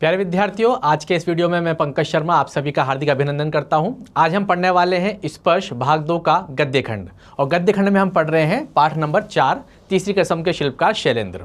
प्यारे विद्यार्थियों, आज के इस वीडियो में मैं पंकज शर्मा आप सभी का हार्दिक अभिनंदन करता हूं। आज हम पढ़ने वाले हैं स्पर्श भाग 2 का गद्य खंड। और गद्य खंड में हम पढ़ रहे हैं पाठ नंबर 4, तीसरी कसम के शिल्पकार शैलेंद्र।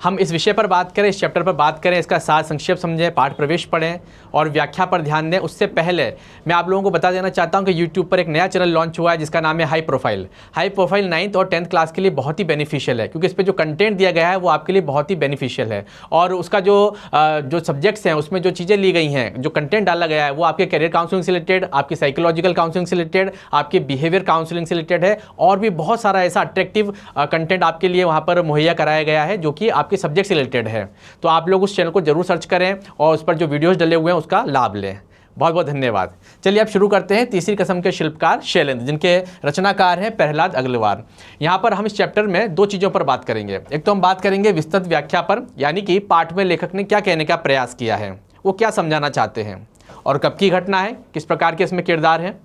हम इस विषय पर बात करें, इस चैप्टर पर बात करें, इसका सार संक्षेप समझें, पाठ प्रवेश पढ़ें और व्याख्या पर ध्यान दें। उससे पहले मैं आप लोगों को बता देना चाहता हूं कि यूट्यूब पर एक नया चैनल लॉन्च हुआ है जिसका नाम है high profile. High profile 9th और 10th क्लास के लिए बहुत ही बेनिफिशियल है, क्योंकि इस पर जो कंटेंट दिया गया है वो आपके लिए बहुत ही बेनिफिशियल है। और उसका जो सब्जेक्ट्स हैं, उसमें जो चीज़ें ली गई हैं, जो कंटेंट डाला गया है, वो आपके करियर काउंसलिंग से रिलेटेड, आपकी साइकोलॉजिकल काउंसलिंग से रिलेटेड, आपके बिहेवियर काउंसलिंग से रिलेटेड है। और भी बहुत सारा ऐसा अट्रैक्टिव कंटेंट आपके लिए वहाँ पर मुहैया कराया गया है जो कि आपके सब्जेक्ट से रिलेटेड है। तो आप लोग उस चैनल को जरूर सर्च करें और उस पर जो वीडियोस डले हुए हैं उसका लाभ लें। बहुत बहुत धन्यवाद। चलिए अब शुरू करते हैं। तीसरी कसम के शिल्पकार शैलेंद्र, जिनके रचनाकार हैं प्रहलाद अग्रवाल। यहाँ पर हम इस चैप्टर में दो चीज़ों पर बात करेंगे। एक तो हम बात करेंगे विस्तृत व्याख्या पर, यानी कि पाठ में लेखक ने क्या कहने का प्रयास किया है, वो क्या समझाना चाहते हैं और कब की घटना है, किस प्रकार के इसमें किरदार हैं।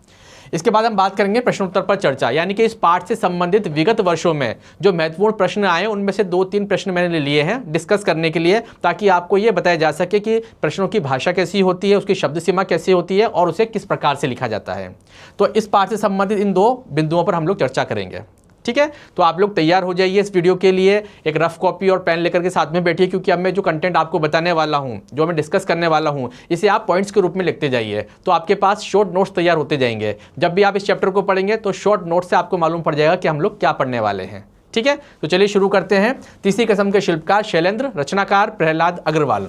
इसके बाद हम बात करेंगे प्रश्नोत्तर पर चर्चा, यानी कि इस पाठ से संबंधित विगत वर्षों में जो महत्वपूर्ण प्रश्न आए उनमें से 2-3 प्रश्न मैंने लिए हैं डिस्कस करने के लिए, ताकि आपको ये बताया जा सके कि प्रश्नों की भाषा कैसी होती है, उसकी शब्द सीमा कैसी होती है और उसे किस प्रकार से लिखा जाता है। तो इस पाठ से संबंधित इन 2 बिंदुओं पर हम लोग चर्चा करेंगे। ठीक है, तो आप लोग तैयार हो जाइए इस वीडियो के लिए। एक रफ कॉपी और पेन लेकर के साथ में बैठिए, क्योंकि अब मैं जो कंटेंट आपको बताने वाला हूं, जो मैं डिस्कस करने वाला हूं, इसे आप पॉइंट्स के रूप में लिखते जाइए। तो आपके पास शॉर्ट नोट्स तैयार होते जाएंगे। जब भी आप इस चैप्टर को पढ़ेंगे तो शॉर्ट नोट से आपको मालूम पड़ जाएगा कि हम लोग क्या पढ़ने वाले हैं। ठीक है, तो चलिए शुरू करते हैं। तीसरी कसम के शिल्पकार शैलेंद्र, रचनाकार प्रहलाद अग्रवाल।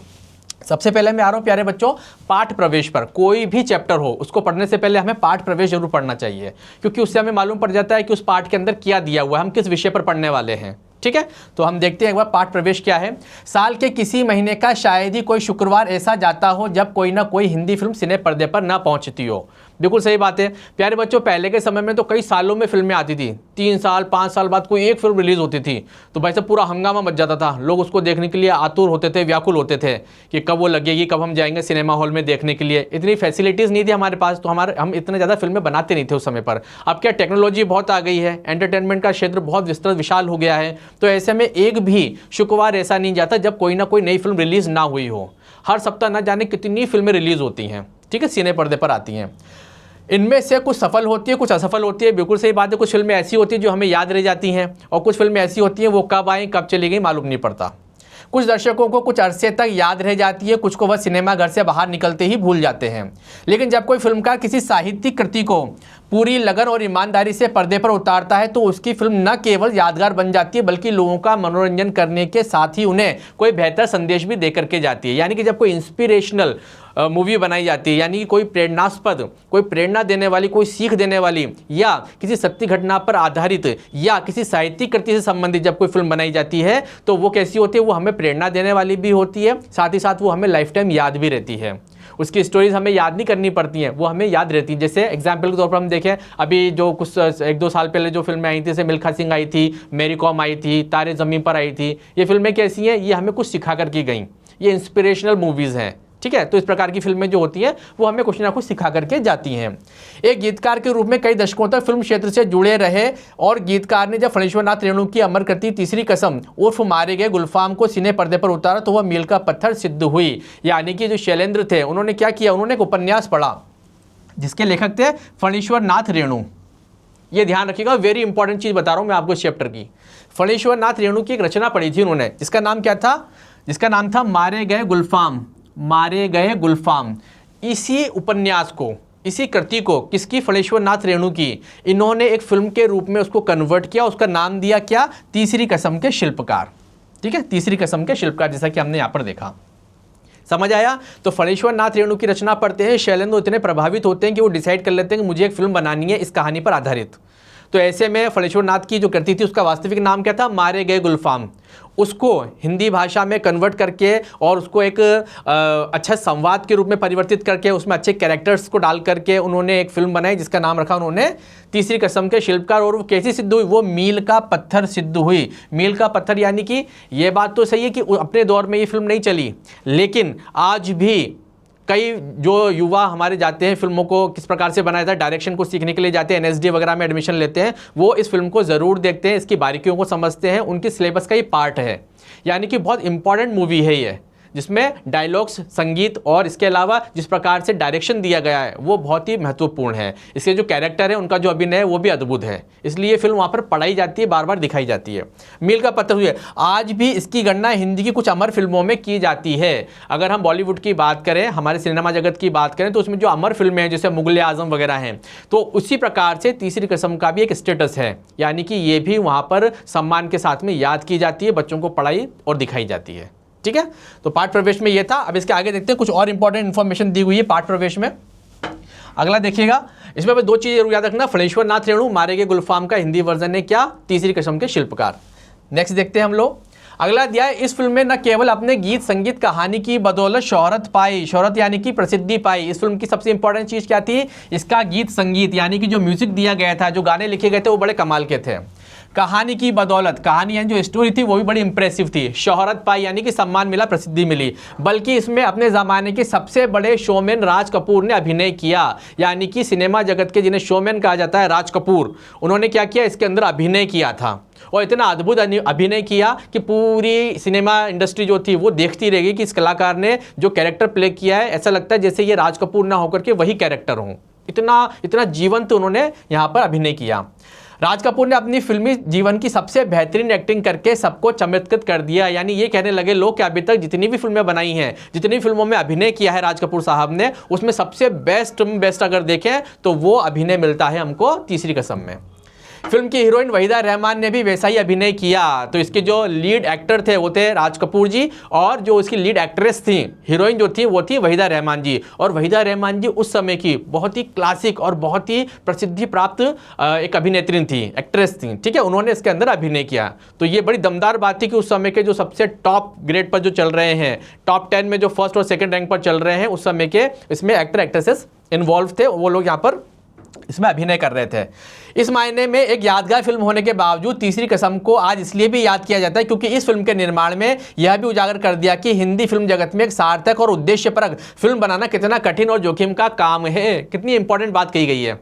सबसे पहले मैं आ रहा हूँ प्यारे बच्चों पाठ प्रवेश पर। कोई भी चैप्टर हो उसको पढ़ने से पहले हमें पाठ प्रवेश जरूर पढ़ना चाहिए, क्योंकि उससे हमें मालूम पड़ जाता है कि उस पाठ के अंदर क्या दिया हुआ है, हम किस विषय पर पढ़ने वाले हैं। ठीक है, तो हम देखते हैं एक बार पाठ प्रवेश क्या है। साल के किसी महीने का शायद ही कोई शुक्रवार ऐसा जाता हो जब कोई ना कोई हिंदी फिल्म सिने पर्दे पर ना पहुंचती हो। बिल्कुल सही बात है प्यारे बच्चों। पहले के समय में तो कई सालों में फिल्में आती थी, 3 साल 5 साल बाद कोई एक फिल्म रिलीज होती थी तो भाई साहब पूरा हंगामा मच जाता था। लोग उसको देखने के लिए आतुर होते थे, व्याकुल होते थे कि कब वो लगेगी, कब हम जाएंगे सिनेमा हॉल में देखने के लिए। इतनी फैसिलिटीज़ नहीं थी हमारे पास, तो हम इतने ज़्यादा फिल्में बनाते नहीं थे उस समय पर। अब क्या टेक्नोलॉजी बहुत आ गई है, एंटरटेनमेंट का क्षेत्र बहुत विस्तृत विशाल हो गया है। तो ऐसे में एक भी शुक्रवार ऐसा नहीं जाता जब कोई ना कोई नई फिल्म रिलीज ना हुई हो। हर सप्ताह ना जाने कितनी फिल्में रिलीज होती हैं, ठीक है, सिने पर्दे पर आती हैं। इनमें से कुछ सफल होती है, कुछ असफल होती है। बिल्कुल सही बात है, कुछ फिल्में ऐसी होती है जो हमें याद रह जाती हैं और कुछ फिल्में ऐसी होती हैं वो कब आई कब चली गई मालूम नहीं पड़ता। कुछ दर्शकों को कुछ अरसे तक याद रह जाती है, कुछ को वह सिनेमा घर से बाहर निकलते ही भूल जाते हैं। लेकिन जब कोई फिल्मकार किसी साहित्यिक कृति को पूरी लगन और ईमानदारी से पर्दे पर उतारता है तो उसकी फिल्म न केवल यादगार बन जाती है बल्कि लोगों का मनोरंजन करने के साथ ही उन्हें कोई बेहतर संदेश भी दे करके जाती है। यानी कि जब कोई इंस्पिरेशनल मूवी बनाई जाती है, यानी कि कोई प्रेरणास्पद, कोई प्रेरणा देने वाली, कोई सीख देने वाली या किसी सत्य घटना पर आधारित या किसी साहित्यिक कृति से संबंधित जब कोई फिल्म बनाई जाती है तो वो कैसी होती है, वो हमें प्रेरणा देने वाली भी होती है, साथ ही साथ वो हमें लाइफ टाइम याद भी रहती है। उसकी स्टोरीज हमें याद नहीं करनी पड़ती हैं, वो हमें याद रहती है। जैसे एग्जाम्पल के तौर पर हम देखें, अभी जो कुछ 1-2 साल पहले जो फिल्में आई थी, जैसे मिल्खा सिंह आई थी, मेरी कॉम आई थी, तारे ज़मीन पर आई थी, ये फिल्में कैसी हैं, ये हमें कुछ सिखा कर की गई, ये इंस्पिरेशनल मूवीज़ हैं। ठीक है, तो इस प्रकार की फिल्में जो होती हैं वो हमें कुछ ना कुछ सिखा करके जाती हैं। एक गीतकार के रूप में कई दशकों तक फिल्म क्षेत्र से जुड़े रहे और गीतकार ने जब फणीश्वरनाथ रेणु की अमर कृति तीसरी कसम उर्फ मारे गए गुलफाम को सिने पर्दे पर उतारा तो वह मील का पत्थर सिद्ध हुई। यानी कि जो शैलेंद्र थे उन्होंने क्या किया, उन्होंने एक उपन्यास पढ़ा जिसके लेखक थे फणीश्वरनाथ रेणु। ये ध्यान रखिएगा, वेरी इंपॉर्टेंट चीज़ बता रहा हूँ मैं आपको इस चैप्टर की। फणीश्वरनाथ रेणु की एक रचना पढ़ी थी उन्होंने, जिसका नाम क्या था, जिसका नाम था मारे गए गुलफाम, मारे गए गुलफाम। इसी उपन्यास को, इसी कृति को किसकी, फणीश्वरनाथ रेणु की, इन्होंने एक फिल्म के रूप में उसको कन्वर्ट किया। उसका नाम दिया क्या, तीसरी कसम के शिल्पकार। ठीक है, तीसरी कसम के शिल्पकार, जैसा कि हमने यहाँ पर देखा। समझ आया। तो फणीश्वरनाथ रेणु की रचना पढ़ते हैं शैलेंद्र इतने प्रभावित होते हैं कि वो डिसाइड कर लेते हैं कि मुझे एक फिल्म बनानी है इस कहानी पर आधारित। तो ऐसे में फणीश्वरनाथ की जो कृति थी उसका वास्तविक नाम क्या था, मारे गए गुलफाम। उसको हिंदी भाषा में कन्वर्ट करके और उसको एक अच्छा संवाद के रूप में परिवर्तित करके उसमें अच्छे कैरेक्टर्स को डाल करके उन्होंने एक फिल्म बनाई जिसका नाम रखा उन्होंने तीसरी कसम के शिल्पकार। और वो कैसी सिद्ध हुई, वो मील का पत्थर सिद्ध हुई। मील का पत्थर यानी कि ये बात तो सही है कि अपने दौर में ये फिल्म नहीं चली, लेकिन आज भी कई जो युवा हमारे जाते हैं फिल्मों को किस प्रकार से बनाया था, डायरेक्शन को सीखने के लिए जाते हैं, NSD वगैरह में एडमिशन लेते हैं, वो इस फिल्म को ज़रूर देखते हैं, इसकी बारीकियों को समझते हैं, उनकी सिलेबस का ही पार्ट है। यानी कि बहुत इंपॉर्टेंट मूवी है ये। जिसमें डायलॉग्स, संगीत और इसके अलावा जिस प्रकार से डायरेक्शन दिया गया है वो बहुत ही महत्वपूर्ण है। इसके जो कैरेक्टर है, उनका जो अभिनय है वो भी अद्भुत है, इसलिए ये फिल्म वहाँ पर पढ़ाई जाती है, बार बार दिखाई जाती है। मील का पत्थर हुई है, आज भी इसकी गणना हिंदी की कुछ अमर फिल्मों में की जाती है। अगर हम बॉलीवुड की बात करें, हमारे सिनेमा जगत की बात करें, तो उसमें जो अमर फिल्में हैं जैसे मुगल आजम वगैरह हैं, तो उसी प्रकार से तीसरी कसम का भी एक स्टेटस है, यानी कि ये भी वहाँ पर सम्मान के साथ में याद की जाती है, बच्चों को पढ़ाई और दिखाई जाती है। ठीक है, तो पाठ प्रवेश में ये था। अब इसके आगे देखते हैं, कुछ और इंपॉर्टेंट इन्फॉर्मेशन दी हुई है पाठ प्रवेश में। अगला देखिएगा, इसमें दो चीज़ें जरूर याद रखना, फणेश्वर नाथ रेणु मारे गए गुलफाम का हिंदी वर्जन है क्या, तीसरी कसम के शिल्पकार। नेक्स्ट देखते हैं हम लोग। अगला दिया है, इस फिल्म में न केवल अपने गीत संगीत कहानी की बदौलत शोहरत पाई, शोहरत यानी कि प्रसिद्धि पाई। इस फिल्म की सबसे इंपॉर्टेंट चीज़ क्या थी, इसका गीत संगीत यानी कि जो म्यूजिक दिया गया था, जो गाने लिखे गए थे वो बड़े कमाल के थे। कहानी की बदौलत, कहानी यानी जो स्टोरी थी वो भी बड़ी इंप्रेसिव थी। शोहरत पाई यानी कि सम्मान मिला, प्रसिद्धि मिली। बल्कि इसमें अपने ज़माने के सबसे बड़े शोमैन राज कपूर ने अभिनय किया, यानी कि सिनेमा जगत के जिन्हें शोमैन कहा जाता है, राज कपूर, उन्होंने क्या किया, इसके अंदर अभिनय किया था। और इतना अद्भुत अभिनय किया कि पूरी सिनेमा इंडस्ट्री जो थी वो देखती रहेगी कि इस कलाकार ने जो कैरेक्टर प्ले किया है, ऐसा लगता है जैसे ये राज कपूर ना होकर के वही कैरेक्टर हों। इतना जीवंत उन्होंने यहाँ पर अभिनय किया। राज कपूर ने अपनी फिल्मी जीवन की सबसे बेहतरीन एक्टिंग करके सबको चमत्कृत कर दिया। यानी ये कहने लगे लोग कि अभी तक जितनी भी फिल्में बनाई हैं, जितनी फिल्मों में अभिनय किया है राज कपूर साहब ने, उसमें सबसे बेस्ट अगर देखें तो वो अभिनय मिलता है हमको तीसरी कसम में। फिल्म की हीरोइन वहीदा रहमान ने भी वैसा ही अभिनय किया। तो इसके जो लीड एक्टर थे वो थे राज कपूर जी, और जो इसकी लीड एक्ट्रेस थी, हीरोइन जो थी वो थी वहीदा रहमान जी। और वहीदा रहमान जी उस समय की बहुत ही क्लासिक और बहुत ही प्रसिद्धि प्राप्त एक अभिनेत्री थी, एक्ट्रेस थी। ठीक है, उन्होंने इसके अंदर अभिनय किया। तो ये बड़ी दमदार बात थी कि उस समय के जो सबसे टॉप ग्रेड पर जो चल रहे हैं, टॉप 10 में जो फर्स्ट और सेकेंड रैंक पर चल रहे हैं, उस समय के इसमें एक्टर एक्ट्रेसेस इन्वॉल्व थे, वो लोग यहाँ पर इसमें अभिनय कर रहे थे। इस मायने में एक यादगार फिल्म होने के बावजूद तीसरी कसम को आज इसलिए भी याद किया जाता है क्योंकि इस फिल्म के निर्माण में यह भी उजागर कर दिया कि हिंदी फिल्म जगत में एक सार्थक और उद्देश्यपरक फिल्म बनाना कितना कठिन और जोखिम का काम है। कितनी इंपॉर्टेंट बात कही गई है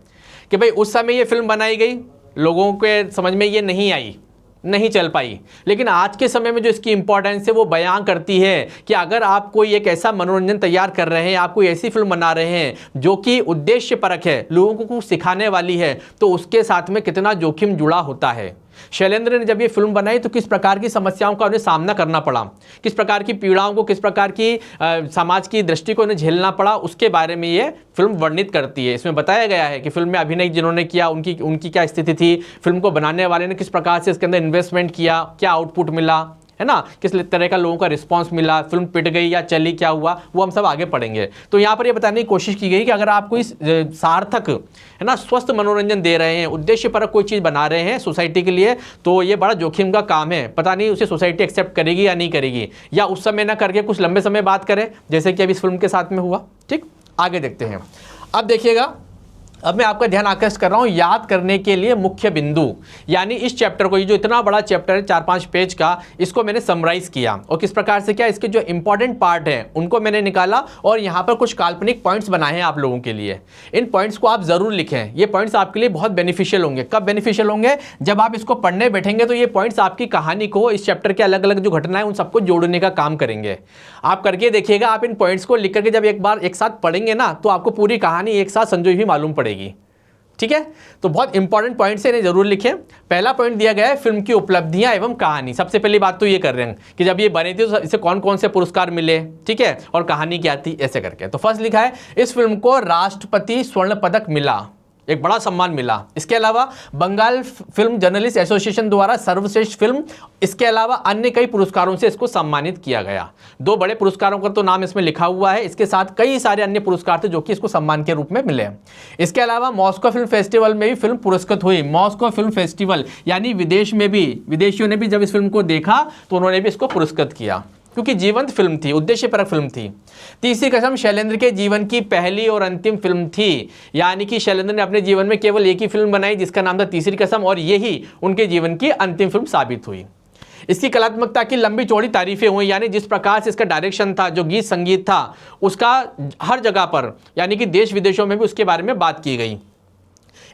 कि भाई उस समय ये फिल्म बनाई गई, लोगों के समझ में ये नहीं आई, नहीं चल पाई, लेकिन आज के समय में जो इसकी इंपॉर्टेंस है वो बयां करती है कि अगर आप कोई एक ऐसा मनोरंजन तैयार कर रहे हैं, आप कोई ऐसी फिल्म बना रहे हैं जो कि उद्देश्य परक है, लोगों को कुछ सिखाने वाली है, तो उसके साथ में कितना जोखिम जुड़ा होता है। शैलेंद्र ने जब ये फिल्म बनाई तो किस प्रकार की समस्याओं का उन्हें सामना करना पड़ा, किस प्रकार की पीड़ाओं को, किस प्रकार की समाज की दृष्टि को उन्हें झेलना पड़ा, उसके बारे में ये फिल्म वर्णित करती है। इसमें बताया गया है कि फिल्म में अभिनय जिन्होंने किया उनकी क्या स्थिति थी, फिल्म को बनाने वाले ने किस प्रकार से इसके अंदर इन्वेस्टमेंट किया, क्या आउटपुट मिला, है ना, किस तरह का लोगों का रिस्पांस मिला, फिल्म पिट गई या चली, क्या हुआ, वो हम सब आगे पढ़ेंगे। तो यहाँ पर ये बताने की कोशिश की गई कि अगर आप कोई सार्थक, है ना, स्वस्थ मनोरंजन दे रहे हैं, उद्देश्य पर कोई चीज़ बना रहे हैं सोसाइटी के लिए, तो ये बड़ा जोखिम का काम है। पता नहीं उसे सोसाइटी एक्सेप्ट करेगी या नहीं करेगी, या उस समय ना करके कुछ लंबे समय बात करे, जैसे कि अभी इस फिल्म के साथ में हुआ। ठीक, आगे देखते हैं। अब देखिएगा, अब मैं आपका ध्यान आकर्षित कर रहा हूँ याद करने के लिए मुख्य बिंदु, यानी इस चैप्टर को, ये जो इतना बड़ा चैप्टर है 4-5 पेज का, इसको मैंने समराइज किया और किस प्रकार से क्या इसके जो इंपॉर्टेंट पार्ट हैं उनको मैंने निकाला और यहाँ पर कुछ काल्पनिक पॉइंट्स बनाए हैं आप लोगों के लिए। इन पॉइंट्स को आप ज़रूर लिखें, ये पॉइंट्स आपके लिए बहुत बेनिफिशियल होंगे। कब बेनिफिशियल होंगे, जब आप इसको पढ़ने बैठेंगे तो ये पॉइंट्स आपकी कहानी को, इस चैप्टर के अलग अलग जो घटनाएं उन सबको जोड़ने का काम करेंगे। आप करके देखिएगा, आप इन पॉइंट्स को लिख करके जब एक बार एक साथ पढ़ेंगे ना, तो आपको पूरी कहानी एक साथ संजोई हुई मालूम पड़ेगी। ठीक है, तो बहुत इंपॉर्टेंट पॉइंट्स है, इन्हें जरूर लिखें। पहला पॉइंट दिया गया है फिल्म की उपलब्धियां एवं कहानी। सबसे पहली बात तो ये कर रहे हैं कि जब ये बनी थी तो इसे कौन कौन से पुरस्कार मिले, ठीक है, और कहानी क्या थी, ऐसे करके। तो फर्स्ट लिखा है इस फिल्म को राष्ट्रपति स्वर्ण पदक मिला, एक बड़ा सम्मान मिला। इसके अलावा बंगाल फिल्म जर्नलिस्ट एसोसिएशन द्वारा सर्वश्रेष्ठ फिल्म, इसके अलावा अन्य कई पुरस्कारों से इसको सम्मानित किया गया। 2 बड़े पुरस्कारों का तो नाम इसमें लिखा हुआ है, इसके साथ कई सारे अन्य पुरस्कार थे जो कि इसको सम्मान के रूप में मिले। इसके अलावा मॉस्को फिल्म फेस्टिवल में भी फिल्म पुरस्कृत हुई। मॉस्को फिल्म फेस्टिवल यानी विदेश में भी, विदेशियों ने भी जब इस फिल्म को देखा तो उन्होंने भी इसको पुरस्कृत किया, क्योंकि जीवंत फिल्म थी, उद्देश्यपरक फिल्म थी। तीसरी कसम शैलेंद्र के जीवन की पहली और अंतिम फिल्म थी, यानी कि शैलेंद्र ने अपने जीवन में केवल एक ही फिल्म बनाई जिसका नाम था तीसरी कसम, और यही उनके जीवन की अंतिम फिल्म साबित हुई। इसकी कलात्मकता की लंबी चौड़ी तारीफें हुई, यानी जिस प्रकार से इसका डायरेक्शन था, जो गीत संगीत था, उसका हर जगह पर, यानी कि देश विदेशों में भी उसके बारे में बात की गई।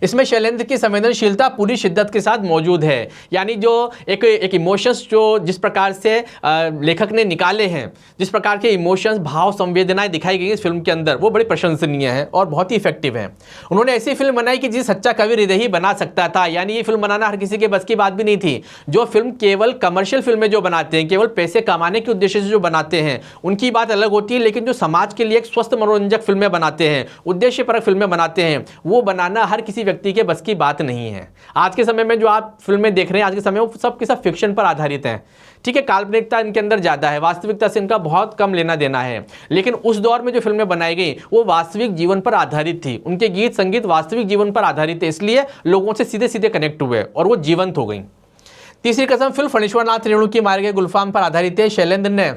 इसमें शैलेंद्र की संवेदनशीलता पूरी शिद्दत के साथ मौजूद है। यानी जो एक इमोशंस जो जिस प्रकार से लेखक ने निकाले हैं, जिस प्रकार के इमोशंस, भाव, संवेदनाएं दिखाई गई इस फिल्म के अंदर, वो बड़ी प्रशंसनीय है और बहुत ही इफेक्टिव है। उन्होंने ऐसी फिल्म बनाई कि जिस सच्चा कवि हृदय ही बना सकता था। यानी ये फिल्म बनाना हर किसी के बस की बात भी नहीं थी। जो फिल्म केवल कमर्शियल फिल्में जो बनाते हैं, केवल पैसे कमाने के उद्देश्य से जो बनाते हैं, उनकी बात अलग होती है। लेकिन जो समाज के लिए एक स्वस्थ मनोरंजक फिल्में बनाते हैं, उद्देश्यपरक फिल्में बनाते हैं, वो बनाना हर किसी व्यक्ति के बस की बात नहीं है। आज के समय में जो आप फिल्में देख रहे हैं, आज के समय में सब के सब फिक्शन पर आधारित हैं। ठीक है, काल्पनिकता इनके अंदर ज़्यादा है, वास्तविकता से इनका बहुत कम लेना देना है। लेकिन उस दौर में जो फिल्में बनाई गई वो वास्तविक जीवन पर आधारित थी। उनके गीत संगीत वास्तविक जीवन पर आधारित है, इसलिए लोगों से सीधे सीधे कनेक्ट हुए और वो जीवंत हो गई। तीसरी कसम फिल्म फणीश्वरनाथ रेणु की मारे गए गुलफाम पर आधारित है। शैलेंद्र ने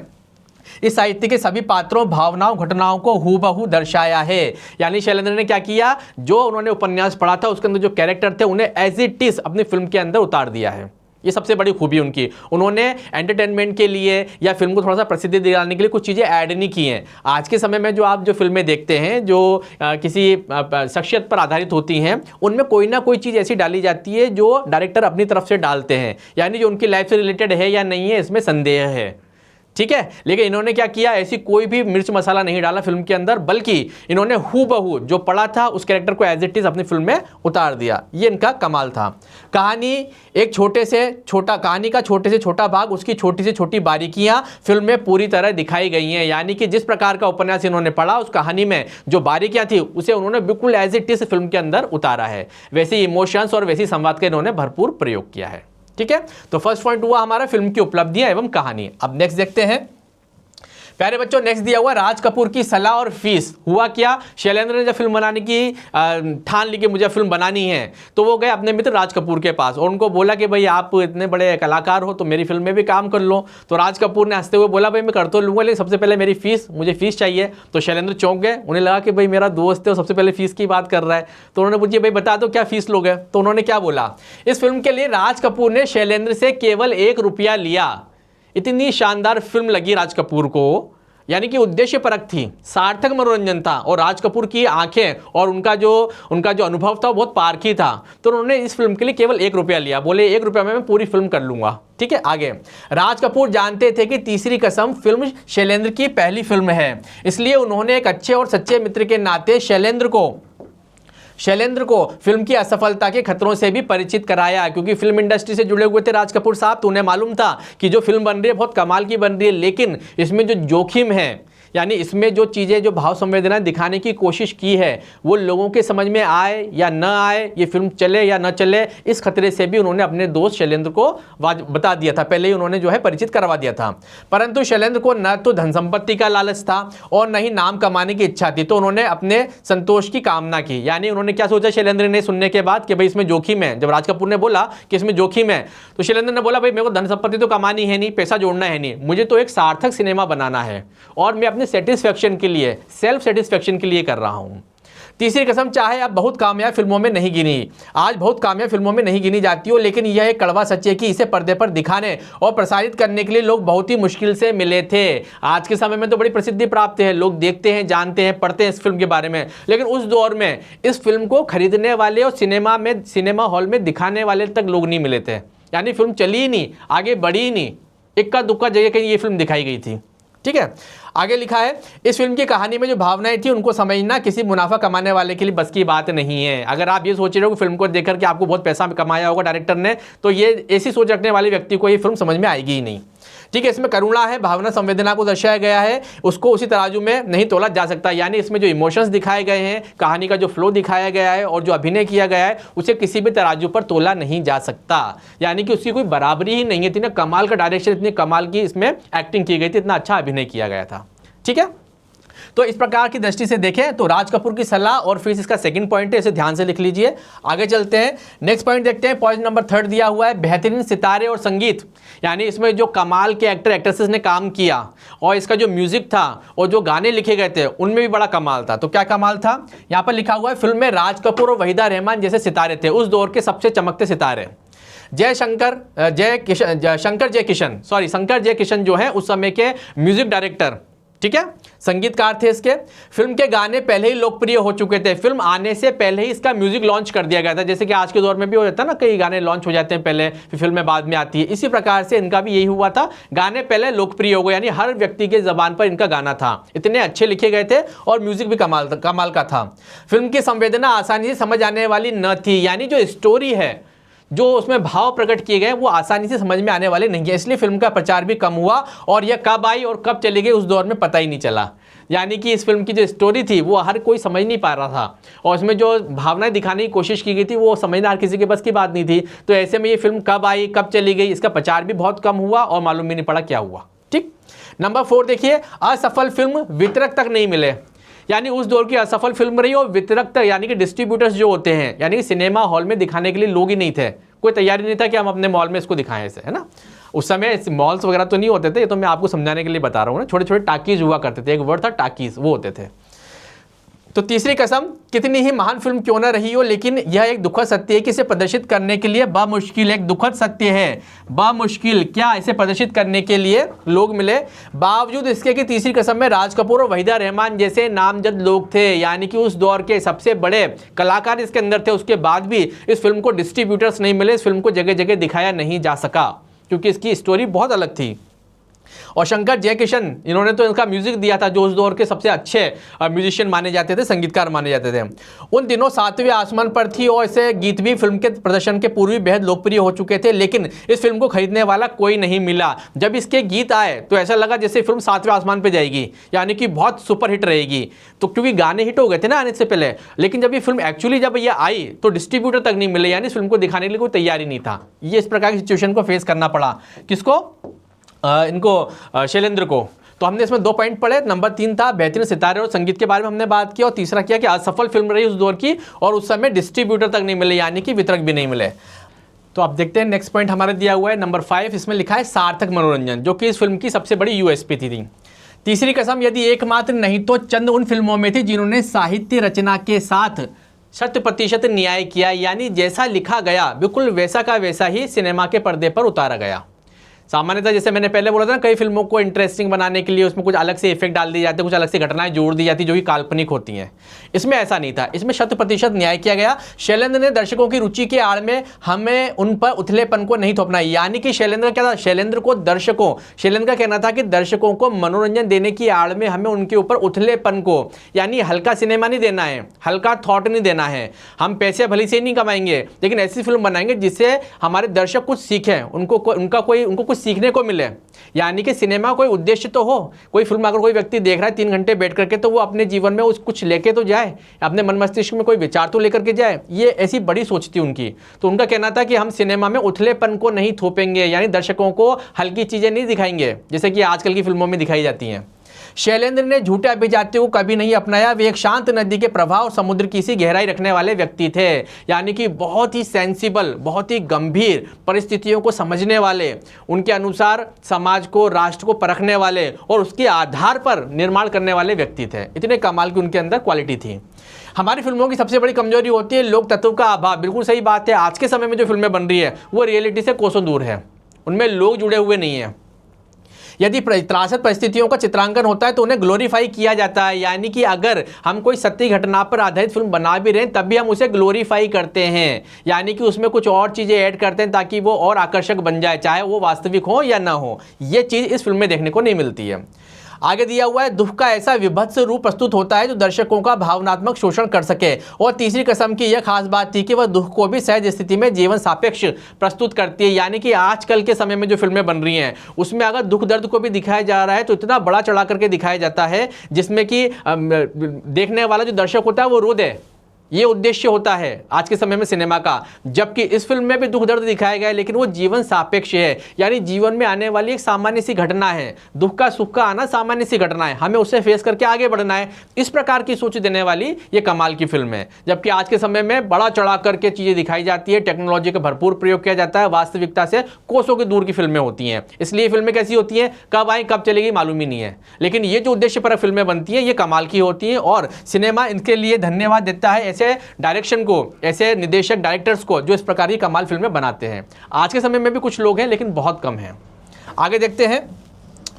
इस साहित्य के सभी पात्रों, भावनाओं, घटनाओं को हूबहू दर्शाया है। यानी शैलेंद्र ने क्या किया, जो उन्होंने उपन्यास पढ़ा था उसके अंदर जो कैरेक्टर थे उन्हें एज इट इज अपनी फिल्म के अंदर उतार दिया है। ये सबसे बड़ी खूबी उनकी। उन्होंने एंटरटेनमेंट के लिए या फिल्म को थोड़ा सा प्रसिद्धि दिलाने के लिए कुछ चीज़ें ऐड नहीं की हैं। आज के समय में जो आप जो फिल्में देखते हैं जो किसी शख्सियत पर आधारित होती हैं, उनमें कोई ना कोई चीज़ ऐसी डाली जाती है जो डायरेक्टर अपनी तरफ से डालते हैं, यानी जो उनकी लाइफ से रिलेटेड है या नहीं है, इसमें संदेह है। ठीक है, लेकिन इन्होंने क्या किया, ऐसी कोई भी मिर्च मसाला नहीं डाला फिल्म के अंदर, बल्कि इन्होंने हूबहू जो पढ़ा था उस कैरेक्टर को एज इट इज अपनी फिल्म में उतार दिया। ये इनका कमाल था। कहानी एक कहानी का छोटे से छोटा भाग, उसकी छोटी से छोटी बारीकियां फिल्म में पूरी तरह दिखाई गई हैं। यानी कि जिस प्रकार का उपन्यास इन्होंने पढ़ा, उस कहानी में जो बारीकियां थी उसे उन्होंने बिल्कुल एज इट इज फिल्म के अंदर उतारा है। वैसे इमोशंस और वैसी संवाद का इन्होंने भरपूर प्रयोग किया है। ठीक है, तो फर्स्ट पॉइंट हुआ हमारा फिल्म की उपलब्धियां एवं कहानी। अब नेक्स्ट देखते हैं प्यारे बच्चों, नेक्स्ट दिया हुआ राज कपूर की सलाह और फीस। हुआ क्या, शैलेंद्र ने जब फिल्म बनाने की ठान ली कि मुझे फिल्म बनानी है, तो वो गए अपने मित्र राज कपूर के पास और उनको बोला कि भाई आप इतने बड़े कलाकार हो तो मेरी फिल्म में भी काम कर लो। तो राज कपूर ने हंसते हुए बोला भाई मैं कर तो लूँगा, लेकिन सबसे पहले मेरी फीस, मुझे फीस चाहिए। तो शैलेंद्र चौंक गए, उन्हें लगा कि भाई मेरा दोस्त है और सबसे पहले फीस की बात कर रहा है। तो उन्होंने पूछी भाई बता दो क्या फीस लोगे। तो उन्होंने क्या बोला, इस फिल्म के लिए राज कपूर ने शैलेंद्र से केवल 1 रुपया लिया। इतनी शानदार फिल्म लगी राज कपूर को, यानी कि उद्देश्यपरक थी, सार्थक मनोरंजन था और राज कपूर की आंखें और उनका जो अनुभव था वो बहुत पारखी था। तो उन्होंने इस फिल्म के लिए केवल 1 रुपया लिया, बोले 1 रुपया में मैं पूरी फिल्म कर लूंगा। ठीक है, आगे राज कपूर जानते थे कि तीसरी कसम फिल्म शैलेंद्र की पहली फिल्म है, इसलिए उन्होंने एक अच्छे और सच्चे मित्र के नाते शैलेंद्र को फिल्म की असफलता के खतरों से भी परिचित कराया। क्योंकि फिल्म इंडस्ट्री से जुड़े हुए थे राज कपूर साहब, तो उन्हें मालूम था कि जो फिल्म बन रही है बहुत कमाल की बन रही है, लेकिन इसमें जो जोखिम है, यानी इसमें जो चीज़ें जो भाव संवेदनाएं दिखाने की कोशिश की है वो लोगों के समझ में आए या न आए, ये फिल्म चले या न चले, इस खतरे से भी उन्होंने अपने दोस्त शैलेंद्र को बता दिया था, पहले ही उन्होंने जो है परिचित करवा दिया था। परंतु शैलेंद्र को न तो धन संपत्ति का लालच था और न ही नाम कमाने की इच्छा थी, तो उन्होंने अपने संतोष की कामना की। यानी उन्होंने क्या सोचा शैलेंद्र ने सुनने के बाद कि भाई इसमें जोखिम है, जब राज कपूर ने बोला कि इसमें जोखिम है तो शैलेंद्र ने बोला भाई मेरे को धन संपत्ति तो कमानी है नहीं, पैसा जोड़ना है नहीं, मुझे तो एक सार्थक सिनेमा बनाना है और मैं अपने सेटिस्फेक्शन के लिए, सेल्फ सेटिस्फेक्शन के लिए कर रहा हूं। तीसरी कसम चाहे अब बहुत कामयाब फिल्मों में नहीं गिनी, आज बहुत कामयाब फिल्मों में नहीं गिनी जाती हो, लेकिन यह एक कड़वा सच है कि इसे पर्दे पर दिखाने और प्रसारित करने के लिए लोग बहुत ही मुश्किल से मिले थे। आज के समय में तो बड़ी प्रसिद्धि प्राप्त है, लोग देखते हैं, जानते हैं, पढ़ते हैं इस फिल्म के बारे में, लेकिन उस दौर में इस फिल्म को खरीदने वाले और सिनेमा हॉल में दिखाने वाले तक लोग नहीं मिले थे। यानी फिल्म चली ही नहीं, आगे बढ़ी ही नहीं, इक्का दुक्का जगह कहीं ये फिल्म दिखाई गई थी। ठीक है, आगे लिखा है इस फिल्म की कहानी में जो भावनाएं थी उनको समझना किसी मुनाफा कमाने वाले के लिए बस की बात नहीं है। अगर आप ये सोच रहे हो कि फिल्म को देखकर कि आपको बहुत पैसा कमाया होगा डायरेक्टर ने, तो ये ऐसी सोच रखने वाले व्यक्ति को ये फिल्म समझ में आएगी ही नहीं। ठीक है, इसमें करुणा है, भावना संवेदना को दर्शाया गया है, उसको उसी तराजू में नहीं तोला जा सकता। यानी इसमें जो इमोशंस दिखाए गए हैं, कहानी का जो फ्लो दिखाया गया है और जो अभिनय किया गया है, उसे किसी भी तराजू पर तोला नहीं जा सकता। यानी कि उसकी कोई बराबरी ही नहीं है। इतने कमाल का डायरेक्शन, इतनी कमाल की इसमें एक्टिंग की गई थी, इतना अच्छा अभिनय किया गया था। ठीक है, तो इस प्रकार की दृष्टि से देखें तो राज कपूर की सलाह और फीस इसका सेकंड पॉइंट है, इसे ध्यान से लिख लीजिए। आगे चलते हैं, नेक्स्ट पॉइंट देखते हैं। पॉइंट नंबर 3 दिया हुआ है बेहतरीन सितारे और संगीत। यानी इसमें जो कमाल के एक्टर एक्ट्रेसेस ने काम किया और इसका जो म्यूजिक था और जो गाने लिखे गए थे उनमें भी बड़ा कमाल था। तो क्या कमाल था, यहाँ पर लिखा हुआ है फिल्म में राज कपूर और वहीदा रहमान जैसे सितारे थे, उस दौर के सबसे चमकते सितारे। शंकर जय किशन जो है उस समय के म्यूजिक डायरेक्टर। ठीक है, संगीतकार थे इसके। फिल्म के गाने पहले ही लोकप्रिय हो चुके थे, फिल्म आने से पहले ही इसका म्यूजिक लॉन्च कर दिया गया था, जैसे कि आज के दौर में भी हो जाता है ना, कई गाने लॉन्च हो जाते हैं पहले, फिर फिल्में बाद में आती है। इसी प्रकार से इनका भी यही हुआ था, गाने पहले लोकप्रिय हो गए, यानी हर व्यक्ति के जबान पर इनका गाना था, इतने अच्छे लिखे गए थे और म्यूजिक भी कमाल का था। फिल्म की संवेदना आसानी से समझ आने वाली न थी, यानी जो स्टोरी है, जो उसमें भाव प्रकट किए गए वो आसानी से समझ में आने वाले नहीं है, इसलिए फिल्म का प्रचार भी कम हुआ और यह कब आई और कब चली गई उस दौर में पता ही नहीं चला। यानी कि इस फिल्म की जो स्टोरी थी वो हर कोई समझ नहीं पा रहा था और उसमें जो भावनाएं दिखाने की कोशिश की गई थी वो समझना हर किसी के बस की बात नहीं थी। तो ऐसे में ये फिल्म कब आई कब चली गई, इसका प्रचार भी बहुत कम हुआ और मालूम भी नहीं पड़ा क्या हुआ। ठीक, नंबर 4 देखिए, असफल फिल्म वितरक तक नहीं मिले, यानी उस दौर की असफल फिल्म रही और वितरक तक, यानी कि डिस्ट्रीब्यूटर्स जो होते हैं, यानी कि सिनेमा हॉल में दिखाने के लिए लोग ही नहीं थे, कोई तैयारी नहीं था कि हम अपने मॉल में इसको दिखाएं ऐसे, है ना। उस समय मॉल्स वगैरह तो नहीं होते थे, ये तो मैं आपको समझाने के लिए बता रहा हूँ ना, छोटे छोटे टाकीज हुआ करते थे, एक वर्ड था टाकीज, वो होते थे। तो तीसरी कसम, कितनी ही महान फिल्म क्यों ना रही हो, लेकिन यह एक दुखद सत्य है कि इसे प्रदर्शित करने के लिए बामुश्किल, एक दुखद सत्य है, बामुश्किल क्या इसे प्रदर्शित करने के लिए लोग मिले, बावजूद इसके कि तीसरी कसम में राज कपूर और वहीदा रहमान जैसे नामजद लोग थे, यानी कि उस दौर के सबसे बड़े कलाकार इसके अंदर थे, उसके बाद भी इस फिल्म को डिस्ट्रीब्यूटर्स नहीं मिले, इस फिल्म को जगह जगह दिखाया नहीं जा सका क्योंकि इसकी स्टोरी बहुत अलग थी। और शंकर जयकिशन, इन्होंने तो इनका म्यूजिक दिया था, जो उस दौर के सबसे अच्छे म्यूजिशियन माने जाते थे, संगीतकार माने जाते थे। उन दिनों सातवें आसमान पर थी और इसे गीत भी फिल्म के प्रदर्शन के पूर्व बेहद लोकप्रिय हो चुके थे, लेकिन इस फिल्म को खरीदने वाला कोई नहीं मिला। जब इसके गीत आए तो ऐसा लगा जैसे फिल्म सातवें आसमान पर जाएगी, यानी कि बहुत सुपर हिट रहेगी, तो क्योंकि गाने हिट हो गए थे ना आने से पहले। लेकिन जब ये फिल्म एक्चुअली जब ये आई तो डिस्ट्रीब्यूटर तक नहीं मिले, यानी इस फिल्म को दिखाने के लिए कोई तैयारी नहीं था। ये इस प्रकार की सिचुएशन को फेस करना पड़ा, किसको, इनको, शैलेंद्र को। तो हमने इसमें 2 पॉइंट पढ़े। नंबर 3 था बेहतरीन सितारे और संगीत के बारे में हमने बात की, और तीसरा किया कि असफल फिल्म रही उस दौर की और उस समय डिस्ट्रीब्यूटर तक नहीं मिले, यानी कि वितरक भी नहीं मिले। तो आप देखते हैं नेक्स्ट पॉइंट हमारा दिया हुआ है नंबर 5, इसमें लिखा है सार्थक मनोरंजन, जो कि इस फिल्म की सबसे बड़ी यूएसपी थी। तीसरी कसम यदि एकमात्र नहीं तो चंद उन फिल्मों में थी जिन्होंने साहित्य रचना के साथ 100% न्याय किया, यानी जैसा लिखा गया बिल्कुल वैसा का वैसा ही सिनेमा के पर्दे पर उतारा गया। सामान्यतः जैसे मैंने पहले बोला था ना, कई फिल्मों को इंटरेस्टिंग बनाने के लिए उसमें कुछ अलग से इफेक्ट डाल दिए जाते हैं, कुछ अलग से घटनाएं जोड़ दी जाती जो कि काल्पनिक होती हैं। इसमें ऐसा नहीं था, इसमें 100% न्याय किया गया। शैलेंद्र ने दर्शकों की रुचि के आड़ में हमें उन पर उथलेपन को नहीं थोपना, यानी कि शैलेंद्र क्या था, शैलेंद्र का कहना था कि दर्शकों को मनोरंजन देने की आड़ में हमें उनके ऊपर उथलेपन को, यानी हल्का सिनेमा नहीं देना है, हल्का थॉट नहीं देना है। हम पैसे भली से नहीं कमाएंगे, लेकिन ऐसी फिल्म बनाएंगे जिससे हमारे दर्शक कुछ सीखें, उनको कुछ सीखने को मिले। यानी कि सिनेमा कोई उद्देश्य तो हो, कोई फिल्म अगर कोई व्यक्ति देख रहा है 3 घंटे बैठ करके, तो वो अपने जीवन में कुछ लेके तो जाए, अपने मन मस्तिष्क में कोई विचार तो लेकर के जाए। ये ऐसी बड़ी सोच थी उनकी। तो उनका कहना था कि हम सिनेमा में उथलेपन को नहीं थोपेंगे, यानी दर्शकों को हल्की चीजें नहीं दिखाएंगे जैसे कि आजकल की फिल्मों में दिखाई जाती हैं। शैलेंद्र ने झूठे अभिजात्यों को कभी नहीं अपनाया, वे एक शांत नदी के प्रवाह और समुद्र की सी गहराई रखने वाले व्यक्ति थे, यानी कि बहुत ही सेंसिबल, बहुत ही गंभीर परिस्थितियों को समझने वाले, उनके अनुसार समाज को, राष्ट्र को परखने वाले और उसके आधार पर निर्माण करने वाले व्यक्ति थे। इतने कमाल की उनके अंदर क्वालिटी थी। हमारी फिल्मों की सबसे बड़ी कमजोरी होती है लोक तत्व का अभाव। बिल्कुल सही बात है, आज के समय में जो फिल्में बन रही है वो रियलिटी से कोसों दूर है, उनमें लोग जुड़े हुए नहीं है। यदि त्रासद परिस्थितियों का चित्रांकन होता है तो उन्हें ग्लोरीफाई किया जाता है, यानी कि अगर हम कोई सत्य घटना पर आधारित फिल्म बना भी रहे हैं तब भी हम उसे ग्लोरीफाई करते हैं, यानी कि उसमें कुछ और चीज़ें ऐड करते हैं ताकि वो और आकर्षक बन जाए, चाहे वो वास्तविक हो या ना हो। ये चीज़ इस फिल्म में देखने को नहीं मिलती है। आगे दिया हुआ है दुख का ऐसा विभत्स रूप प्रस्तुत होता है जो दर्शकों का भावनात्मक शोषण कर सके। और तीसरी कसम की यह खास बात थी कि वह दुख को भी सहज स्थिति में जीवन सापेक्ष प्रस्तुत करती है, यानी कि आजकल के समय में जो फिल्में बन रही हैं उसमें अगर दुख दर्द को भी दिखाया जा रहा है तो इतना बड़ा चढ़ा करके दिखाया जाता है जिसमें कि देखने वाला जो दर्शक होता है वो रो दे। ये उद्देश्य होता है आज के समय में सिनेमा का। जबकि इस फिल्म में भी दुख दर्द दिखाया गया है लेकिन वो जीवन सापेक्ष है, यानी जीवन में आने वाली एक सामान्य सी घटना है। दुख का सुख का आना सामान्य सी घटना है, हमें उससे फेस करके आगे बढ़ना है। इस प्रकार की सोच देने वाली ये कमाल की फिल्म है। जबकि आज के समय में बड़ा चढ़ा करके चीज़ें दिखाई जाती है, टेक्नोलॉजी का भरपूर प्रयोग किया जाता है, वास्तविकता से कोसों की दूर की फिल्में होती हैं। इसलिए फिल्में कैसी होती हैं, कब आई कब चलेगी मालूम ही नहीं है। लेकिन ये जो उद्देश्य पर फिल्में बनती हैं ये कमाल की होती हैं और सिनेमा इनके लिए धन्यवाद देता है ऐसे डायरेक्शन को, ऐसे निर्देशक डायरेक्टर्स को जो इस प्रकार की कमाल फिल्में बनाते हैं। आज के समय में भी कुछ लोग हैं लेकिन बहुत कम हैं। आगे देखते हैं,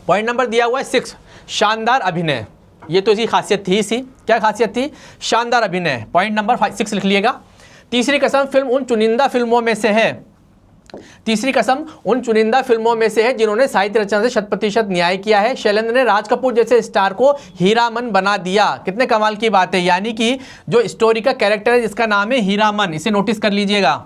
पॉइंट नंबर दिया हुआ है 6, शानदार अभिनय, ये तो इसकी खासियत थी सी। क्या खासियत थी? शानदार अभिनय। पॉइंट नंबर 6 लिख लिएगा। तीसरी कसम फिल्म उन चुनिंदा फिल्मों में से है, तीसरी कसम उन चुनिंदा फिल्मों में से है जिन्होंने साहित्य रचना से 100% न्याय किया है। शैलेंद्र ने राज कपूर जैसे स्टार को हीरामन बना दिया। कितने कमाल की बात है। यानी कि जो स्टोरी का कैरेक्टर है जिसका नाम है हीरामन, इसे नोटिस कर लीजिएगा,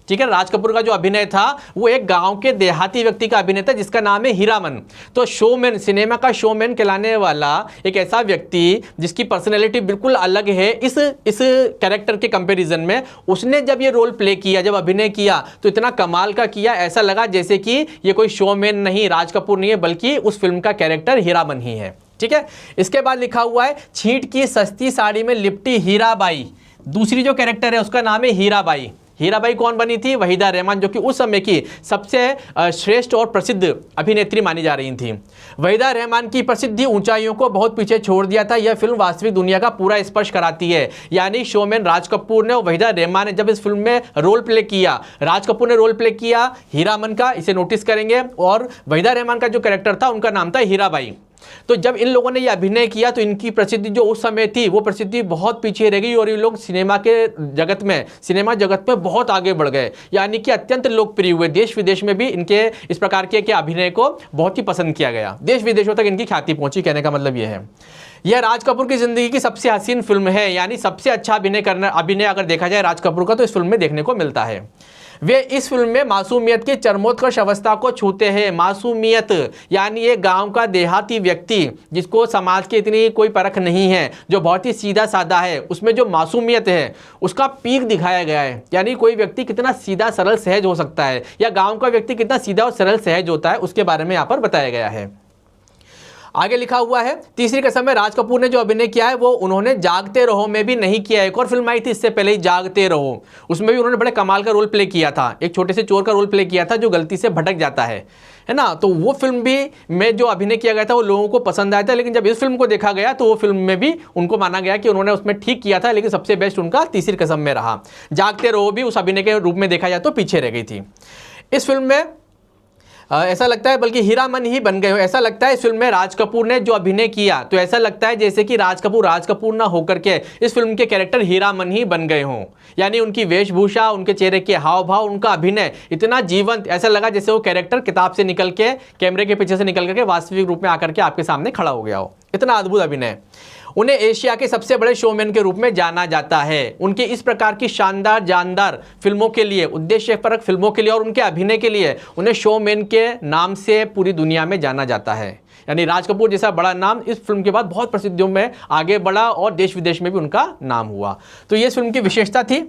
ठीक है। राज कपूर का जो अभिनय था वो एक गांव के देहाती व्यक्ति का अभिनय था जिसका नाम है हीरामन। तो शोमैन, सिनेमा का शोमैन कहलाने वाला एक ऐसा व्यक्ति जिसकी पर्सनैलिटी बिल्कुल अलग है इस कैरेक्टर के कंपैरिजन में, उसने जब ये रोल प्ले किया, जब अभिनय किया तो इतना कमाल का किया, ऐसा लगा जैसे कि ये कोई शोमैन नहीं, राज कपूर नहीं है, बल्कि उस फिल्म का कैरेक्टर हीरामन ही है, ठीक है। इसके बाद लिखा हुआ है छींट की सस्ती साड़ी में लिपटी हीराबाई। दूसरी जो कैरेक्टर है उसका नाम है हीराबाई। हीराबाई कौन बनी थी? वहीदा रहमान, जो कि उस समय की सबसे श्रेष्ठ और प्रसिद्ध अभिनेत्री मानी जा रही थी। वहीदा रहमान की प्रसिद्धि ऊंचाइयों को बहुत पीछे छोड़ दिया था। यह फिल्म वास्तविक दुनिया का पूरा स्पर्श कराती है। यानी शोमैन राज कपूर ने और वहीदा रहमान ने जब इस फिल्म में रोल प्ले किया, राज कपूर ने रोल प्ले किया हीरामन का, इसे नोटिस करेंगे, और वहीदा रहमान का जो कैरेक्टर था उनका नाम था हीराबाई। तो जब इन लोगों ने ये अभिनय किया तो इनकी प्रसिद्धि जो उस समय थी वो प्रसिद्धि बहुत पीछे रह गई और ये लोग सिनेमा जगत में बहुत आगे बढ़ गए, यानी कि अत्यंत लोकप्रिय हुए। देश विदेश में भी इनके इस प्रकार के अभिनय को बहुत ही पसंद किया गया, देश विदेशों तक इनकी ख्याति पहुंची। कहने का मतलब ये है, यह राज कपूर की जिंदगी की सबसे हसीन फिल्म है। यानी सबसे अच्छा अभिनय अगर देखा जाए राज कपूर का तो इस फिल्म में देखने को मिलता है। वे इस फिल्म में मासूमियत की चरमोत्कर्ष अवस्था को छूते हैं। मासूमियत यानी ये गांव का देहाती व्यक्ति जिसको समाज की इतनी कोई परख नहीं है, जो बहुत ही सीधा साधा है, उसमें जो मासूमियत है उसका पीक दिखाया गया है। यानी कोई व्यक्ति कितना सीधा सरल सहज हो सकता है, या गांव का व्यक्ति कितना सीधा और सरल सहज होता है, उसके बारे में यहाँ पर बताया गया है। आगे लिखा हुआ है तीसरी कसम में राज कपूर ने जो अभिनय किया है वो उन्होंने जागते रहो में भी नहीं किया। एक और फिल्म आई थी इससे पहले ही, जागते रहो, उसमें भी उन्होंने बड़े कमाल का रोल प्ले किया था। एक छोटे से चोर का रोल प्ले किया था जो गलती से भटक जाता है ना। तो वो फिल्म भी में जो अभिनय किया गया था वो लोगों को पसंद आया था, लेकिन जब इस फिल्म को देखा गया तो वो फिल्म में भी उनको माना गया कि उन्होंने उसमें ठीक किया था, लेकिन सबसे बेस्ट उनका तीसरी कसम में रहा। जागते रहो भी उस अभिनय के रूप में देखा जाए तो पीछे रह गई थी। इस फिल्म में ऐसा लगता है बल्कि हीरामन ही बन गए हो। ऐसा लगता है इस फिल्म में राज कपूर ने जो अभिनय किया तो ऐसा लगता है जैसे कि राज कपूर ना होकर के इस फिल्म के कैरेक्टर हीरामन ही बन गए हों। यानी उनकी वेशभूषा, उनके चेहरे के हाव भाव, उनका अभिनय इतना जीवंत, ऐसा लगा जैसे वो कैरेक्टर किताब से निकल के, कैमरे के पीछे से निकल करके वास्तविक रूप में आकर के आपके सामने खड़ा हो गया हो। इतना अद्भुत अभिनय। उन्हें एशिया के सबसे बड़े शोमैन के रूप में जाना जाता है। उनके इस प्रकार की शानदार जानदार फिल्मों के लिए, उद्देश्यपरक फिल्मों के लिए और उनके अभिनय के लिए उन्हें शोमैन के नाम से पूरी दुनिया में जाना जाता है। यानी राज कपूर जैसा बड़ा नाम इस फिल्म के बाद बहुत प्रसिद्धियों में आगे बढ़ा और देश विदेश में भी उनका नाम हुआ। तो ये इस फिल्म की विशेषता थी।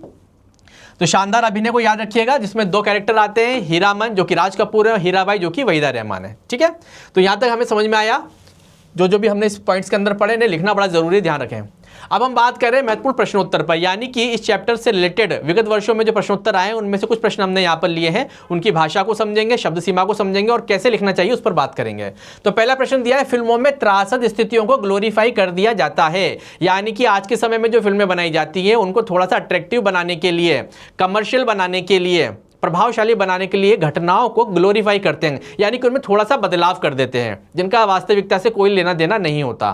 तो शानदार अभिनय को याद रखिएगा जिसमें दो कैरेक्टर आते हैं, हीरामन जो कि राज कपूर है और हीराबाई जो कि वहीदा रहमान है। ठीक है, तो यहाँ तक हमें समझ में आया। जो भी हमने इस पॉइंट्स के अंदर पढ़े ने लिखना बड़ा जरूरी, ध्यान रखें। अब हम बात करें महत्वपूर्ण प्रश्नोत्तर पर, यानी कि इस चैप्टर से रिलेटेड विगत वर्षों में जो प्रश्नोत्तर आए उनमें से कुछ प्रश्न हमने यहाँ पर लिए हैं। उनकी भाषा को समझेंगे, शब्द सीमा को समझेंगे और कैसे लिखना चाहिए उस पर बात करेंगे। तो पहला प्रश्न दिया है, फिल्मों में त्रासद स्थितियों को ग्लोरीफाई कर दिया जाता है। यानी कि आज के समय में जो फिल्में बनाई जाती हैं उनको थोड़ा सा अट्रैक्टिव बनाने के लिए, कमर्शियल बनाने के लिए, प्रभावशाली बनाने के लिए घटनाओं को ग्लोरीफाई करते हैं, यानी कि उनमें थोड़ा सा बदलाव कर देते हैं जिनका वास्तविकता से कोई लेना देना नहीं होता।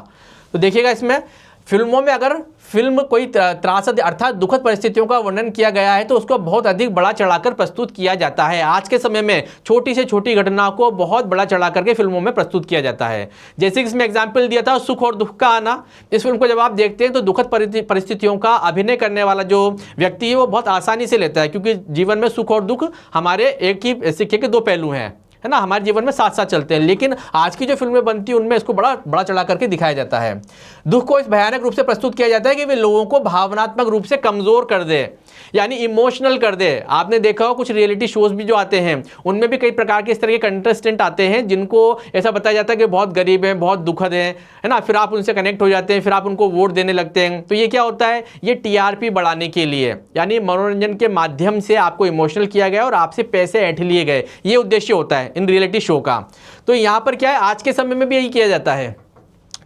तो देखिएगा इसमें फिल्मों में अगर फिल्म कोई त्रासद अर्थात दुखद परिस्थितियों का वर्णन किया गया है तो उसको बहुत अधिक बड़ा चढ़ाकर प्रस्तुत किया जाता है। आज के समय में छोटी से छोटी घटनाओं को बहुत बड़ा चढ़ा करके फिल्मों में प्रस्तुत किया जाता है। जैसे कि इसमें एग्जाम्पल दिया था सुख और दुख का आना। इस फिल्म को जब आप देखते हैं तो दुखद परिस्थितियों का अभिनय करने वाला जो व्यक्ति है वो बहुत आसानी से लेता है, क्योंकि जीवन में सुख और दुख हमारे एक ही सिक्के के दो पहलू हैं, है ना, हमारे जीवन में साथ साथ चलते हैं। लेकिन आज की जो फिल्में बनती हैं उनमें इसको बड़ा चढ़ा करके दिखाया जाता है। दुख को इस भयानक रूप से प्रस्तुत किया जाता है कि वे लोगों को भावनात्मक रूप से कमजोर कर दे, यानी इमोशनल कर दे। आपने देखा हो कुछ रियलिटी शोज भी जो आते हैं उनमें भी कई प्रकार के इस तरह के कंटेस्टेंट आते हैं जिनको ऐसा बताया जाता है कि बहुत गरीब हैं, बहुत दुखद हैं, है ना, फिर आप उनसे कनेक्ट हो जाते हैं, फिर आप उनको वोट देने लगते हैं। तो ये क्या होता है, ये टीआरपी बढ़ाने के लिए, यानी मनोरंजन के माध्यम से आपको इमोशनल किया गया और आपसे पैसे ऐंठ लिए गए, ये उद्देश्य होता है इन रियलिटी शो का। तो यहाँ पर क्या है, आज के समय में भी यही किया जाता है।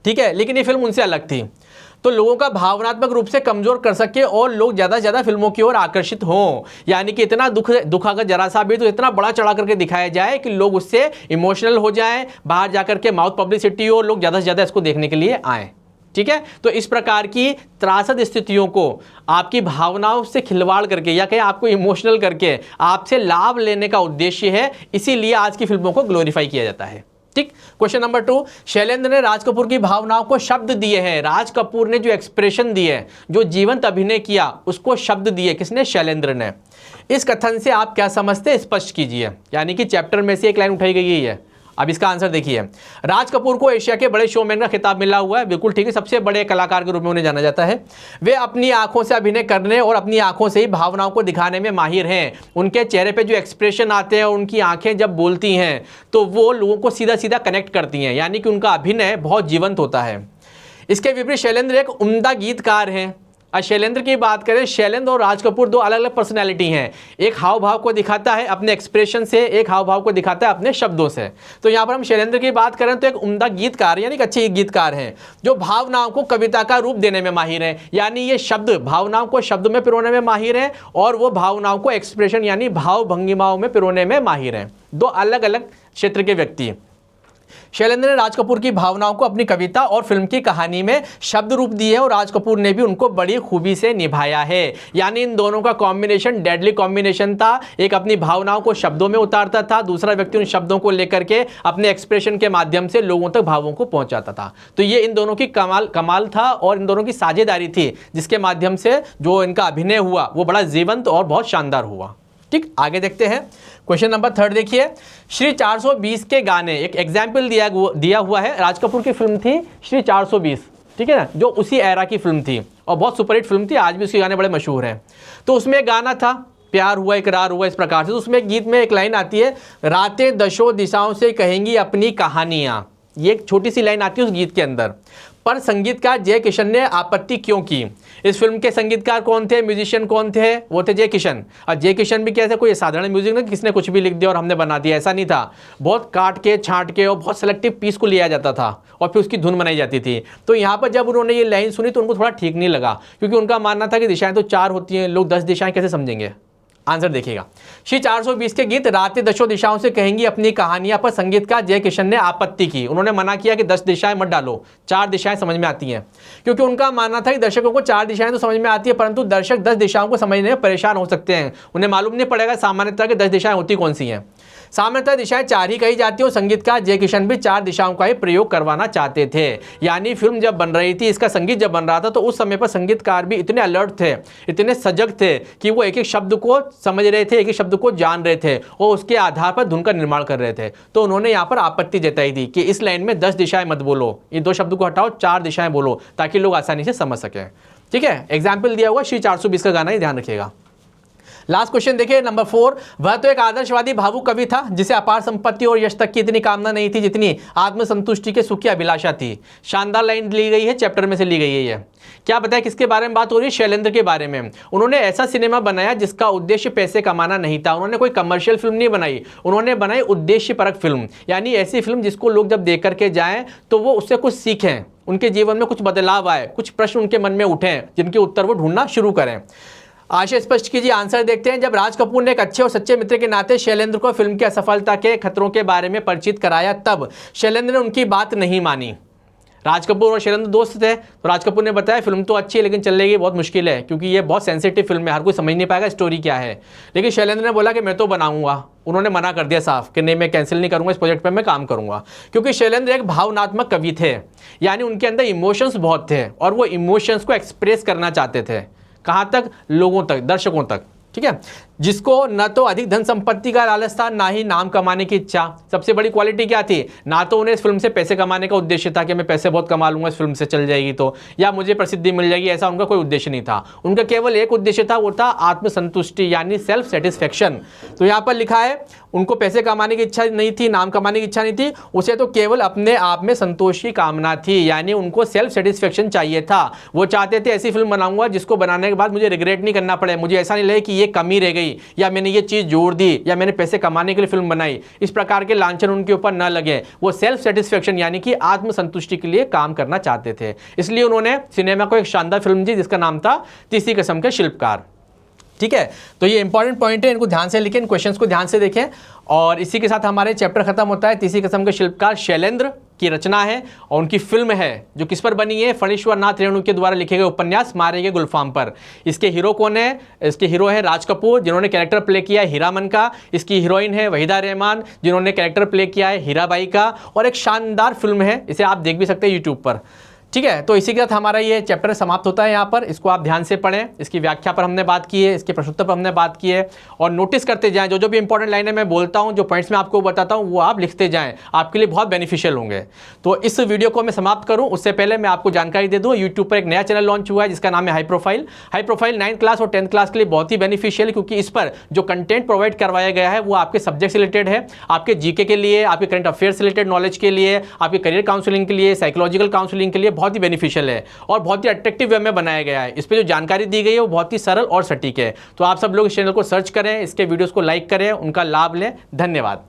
ठीक है, लेकिन ये फिल्म उनसे अलग थी, तो लोगों का भावनात्मक रूप से कमजोर कर सके और लोग ज़्यादा से ज़्यादा फिल्मों की ओर आकर्षित हों। यानी कि इतना दुख अगर जरा सा भी तो इतना बड़ा चढ़ा करके दिखाया जाए कि लोग उससे इमोशनल हो जाएं, बाहर जाकर के माउथ पब्लिसिटी हो, लोग ज़्यादा से ज़्यादा इसको देखने के लिए आएँ। ठीक है, तो इस प्रकार की त्रासद स्थितियों को आपकी भावनाओं से खिलवाड़ करके या कहीं आपको इमोशनल करके आपसे लाभ लेने का उद्देश्य है, इसीलिए आज की फिल्मों को ग्लोरीफाई किया जाता है। ठीक। क्वेश्चन नंबर 2, शैलेंद्र ने राज कपूर की भावनाओं को शब्द दिए हैं। राज कपूर ने जो एक्सप्रेशन दिए, जो जीवंत अभिनय किया, उसको शब्द दिए किसने? शैलेंद्र ने। इस कथन से आप क्या समझते हैं, स्पष्ट कीजिए। यानी कि चैप्टर में से एक लाइन उठाई गई है। अब इसका आंसर देखिए। राज कपूर को एशिया के बड़े शोमैन का खिताब मिला हुआ है, बिल्कुल ठीक है, सबसे बड़े कलाकार के रूप में उन्हें जाना जाता है। वे अपनी आंखों से अभिनय करने और अपनी आंखों से ही भावनाओं को दिखाने में माहिर हैं। उनके चेहरे पे जो एक्सप्रेशन आते हैं, उनकी आंखें जब बोलती हैं तो वो लोगों को सीधा सीधा कनेक्ट करती हैं, यानी कि उनका अभिनय बहुत जीवंत होता है। इसके विपरीत शैलेंद्र एक उम्दा गीतकार हैं। और शैलेंद्र की बात करें, शैलेंद्र और राज कपूर दो अलग अलग पर्सनैलिटी हैं। एक हाव भाव को दिखाता है अपने एक्सप्रेशन से, एक हाव भाव को दिखाता है अपने शब्दों से। तो यहाँ पर हम शैलेंद्र की बात करें तो एक उम्दा गीतकार यानी कि अच्छे गीतकार हैं, जो भावनाओं को कविता का रूप देने में माहिर हैं। यानी ये शब्द, भावनाओं को शब्द में पिरोने में माहिर हैं और वो भावनाओं को एक्सप्रेशन यानी भाव भंगिमाओं में पिरोने में माहिर हैं। दो अलग अलग क्षेत्र के व्यक्ति। शैलेंद्र ने राज कपूर की भावनाओं को अपनी कविता और फिल्म की कहानी में शब्द रूप दिए और राज कपूर ने भी उनको बड़ी खूबी से निभाया है। यानी इन दोनों का कॉम्बिनेशन डेडली कॉम्बिनेशन था। एक अपनी भावनाओं को शब्दों में उतारता था, दूसरा व्यक्ति उन शब्दों को लेकर के अपने एक्सप्रेशन के माध्यम से लोगों तक भावों को पहुंचाता था। तो ये इन दोनों की कमाल था और इन दोनों की साझेदारी थी, जिसके माध्यम से जो इनका अभिनय हुआ वो बड़ा जीवंत और बहुत शानदार हुआ। ठीक, आगे देखते हैं। क्वेश्चन नंबर 3 देखिए। श्री 420 के गाने, एक एग्जाम्पल दिया हुआ है। राज कपूर की फिल्म थी श्री 420, ठीक है ना, जो उसी एरा की फिल्म थी और बहुत सुपरहिट फिल्म थी, आज भी उसके गाने बड़े मशहूर हैं। तो उसमें एक गाना था, प्यार हुआ इकरार हुआ, इस प्रकार से। तो उसमें एक गीत में एक लाइन आती है, रातें दशों दिशाओं से कहेंगी अपनी कहानियाँ। ये एक छोटी सी लाइन आती है उस गीत के अंदर। पर संगीतकार जय किशन ने आपत्ति क्यों की? इस फिल्म के संगीतकार कौन थे, म्यूजिशियन कौन थे? वो थे जय किशन। और जय किशन भी कैसे कोई साधारण म्यूजिक नहीं, किसने कुछ भी लिख दिया और हमने बना दिया, ऐसा नहीं था। बहुत काट के छांट के और बहुत सेलेक्टिव पीस को लिया जाता था और फिर उसकी धुन बनाई जाती थी। तो यहाँ पर जब उन्होंने ये लाइन सुनी तो उनको थोड़ा ठीक नहीं लगा, क्योंकि उनका मानना था कि दिशाएं तो 4 होती हैं, लोग 10 दिशाएं कैसे समझेंगे। आंसर देखिएगा। श्री 420 के गीत रातें दशों दिशाओं से कहेंगी अपनी कहानियां पर संगीतकार जय किशन ने आपत्ति की। उन्होंने मना किया कि 10 दिशाएं मत डालो, 4 दिशाएं समझ में आती हैं, क्योंकि उनका मानना था कि दर्शकों को 4 दिशाएं तो समझ में आती है, परंतु दर्शक 10 दिशाओं को समझने में परेशान हो सकते हैं। उन्हें मालूम नहीं पड़ेगा सामान्यतः कि 10 दिशाएं होती कौन सी हैं। सामान्यतः दिशाएं 4 ही कही जाती है और संगीतकार जय किशन भी 4 दिशाओं का ही प्रयोग करवाना चाहते थे। यानी फिल्म जब बन रही थी, इसका संगीत जब बन रहा था, तो उस समय पर संगीतकार भी इतने अलर्ट थे, इतने सजग थे कि वो एक एक शब्द को समझ रहे थे, एक एक शब्द को जान रहे थे और उसके आधार पर धुन का निर्माण कर रहे थे। तो उन्होंने यहाँ पर आपत्ति जताई थी कि इस लाइन में 10 दिशाएं मत बोलो, इन 2 शब्द को हटाओ, 4 दिशाएं बोलो, ताकि लोग आसानी से समझ सकें। ठीक है, एग्जाम्पल दिया हुआ श्री 420 का गाना, ही ध्यान रखिएगा। लास्ट क्वेश्चन देखिए, नंबर 4। वह तो एक आदर्शवादी भावुक कवि था जिसे अपार संपत्ति और यश तक की इतनी कामना नहीं थी जितनी आत्मसंतुष्टि के सुख की अभिलाषा थी। शानदार लाइन ली गई है, चैप्टर में से ली गई है ये। क्या बताया किसके बारे में बात हो रही है? शैलेंद्र के बारे में। उन्होंने ऐसा सिनेमा बनाया जिसका उद्देश्य पैसे कमाना नहीं था। उन्होंने कोई कमर्शियल फिल्म नहीं बनाई, उन्होंने बनाई उद्देश्यपरक फिल्म, यानी ऐसी फिल्म जिसको लोग जब देख करके जाएं तो वो उससे कुछ सीखें, उनके जीवन में कुछ बदलाव आए, कुछ प्रश्न उनके मन में उठें जिनके उत्तर वो ढूंढना शुरू करें। आशय स्पष्ट कीजिए, आंसर देखते हैं। जब राज कपूर ने एक अच्छे और सच्चे मित्र के नाते शैलेंद्र को फिल्म की असफलता के खतरों के बारे में परिचित कराया, तब शैलेंद्र ने उनकी बात नहीं मानी। राज कपूर और शैलेंद्र दोस्त थे, तो राज कपूर ने बताया फिल्म तो अच्छी है लेकिन चलेगी बहुत मुश्किल है, क्योंकि ये बहुत सेंसिटिव फिल्म है, हर कोई समझ नहीं पाएगा स्टोरी क्या है। लेकिन शैलेंद्र ने बोला कि मैं तो बनाऊंगा। उन्होंने मना कर दिया साफ कि नहीं, मैं कैंसिल नहीं करूंगा, इस प्रोजेक्ट पर मैं काम करूंगा। क्योंकि शैलेंद्र एक भावनात्मक कवि थे, यानी उनके अंदर इमोशंस बहुत थे और वो इमोशंस को एक्सप्रेस करना चाहते थे। कहाँ तक? लोगों तक, दर्शकों तक। ठीक है, जिसको न तो अधिक धन संपत्ति का लालच था, ना ही नाम कमाने की इच्छा। सबसे बड़ी क्वालिटी क्या थी? ना तो उन्हें इस फिल्म से पैसे कमाने का उद्देश्य था कि मैं पैसे बहुत कमा लूंगा इस फिल्म से, चल जाएगी तो, या मुझे प्रसिद्धि मिल जाएगी, ऐसा उनका कोई उद्देश्य नहीं था। उनका केवल एक उद्देश्य था, वो था आत्मसंतुष्टि यानी सेल्फ सेटिस्फेक्शन। तो यहाँ पर लिखा है उनको पैसे कमाने की इच्छा नहीं थी, नाम कमाने की इच्छा नहीं थी, उसे तो केवल अपने आप में संतोष की कामना थी, यानी उनको सेल्फ सेटिस्फेक्शन चाहिए था। वो चाहते थे ऐसी फिल्म बनाऊंगा जिसको बनाने के बाद मुझे रिग्रेट नहीं करना पड़े, मुझे ऐसा नहीं लगे कि ये कमी रह गई, बनाई, या मैंने ये चीज़ जोड़ दी, या मैंने पैसे कमाने के लिए फिल्म बनाई, इस प्रकार के लांछन उनके ऊपर न लगे। वो सेल्फ सेटिस्फेक्शन यानी कि आत्मसंतुष्टि के लिए काम करना चाहते थे। इसलिए उन्होंने सिनेमा को एक शानदार फिल्म दी जिसका नाम था तीसरी कसम के शिल्पकार। ठीक है, तो ये इंपॉर्टेंट पॉइंट है, इनको ध्यान से लिखें, इन क्वेश्चंस को ध्यान से देखें। और इसी के साथ हमारे चैप्टर खत्म होता है। तीसरी कसम के शिल्पकार शैलेंद्र की रचना है और उनकी फिल्म है जो किस पर बनी है, फणीश्वर नाथ रेणु के द्वारा लिखे गए उपन्यास मारे गए गुलफाम पर। इसके हीरो कौन है? इसके हीरो है राज कपूर जिन्होंने कैरेक्टर प्ले किया है हीरामन का। इसकी हीरोइन है वहीदा रहमान जिन्होंने कैरेक्टर प्ले किया है हीराबाई का। और एक शानदार फिल्म है, इसे आप देख भी सकते हैं यूट्यूब पर। ठीक है, तो इसी के साथ हमारा ये चैप्टर समाप्त होता है। यहाँ पर इसको आप ध्यान से पढ़ें, इसकी व्याख्या पर हमने बात की है, इसके प्रश्नोत्तर पर हमने बात की है, और नोटिस करते जाएं। जो जो भी इंपॉर्टेंट लाइनें मैं बोलता हूँ, जो पॉइंट्स मैं आपको बताता हूँ, वो आप लिखते जाएं, आपके लिए बहुत बेनिफिशियल होंगे। तो इस वीडियो को मैं समाप्त करूँ उससे पहले मैं आपको जानकारी दे दूँ, यूट्यूब पर एक नया चैनल लॉन्च हुआ है जिसका नाम है high profile. High profile 9th class और 10th क्लास के लिए बहुत ही बेनिफिशियल, क्योंकि इस पर जो कंटेंट प्रोवाइड करवाया गया है वो आपके सब्जेक्ट से रिलेटेड है, आपके जीके के लिए, आपके करंट अफेयर्स से रिलेटेड नॉलेज के लिए, आपके करियर काउंसलिंग के लिए, साइकोलॉजिकल काउंसलिंग के लिए बहुत ही बेनिफिशियल है और बहुत ही अट्रैक्टिव वे में बनाया गया है। इस पे जो जानकारी दी गई है वो बहुत ही सरल और सटीक है। तो आप सब लोग इस चैनल को सर्च करें, इसके वीडियोस को लाइक करें, उनका लाभ लें। धन्यवाद।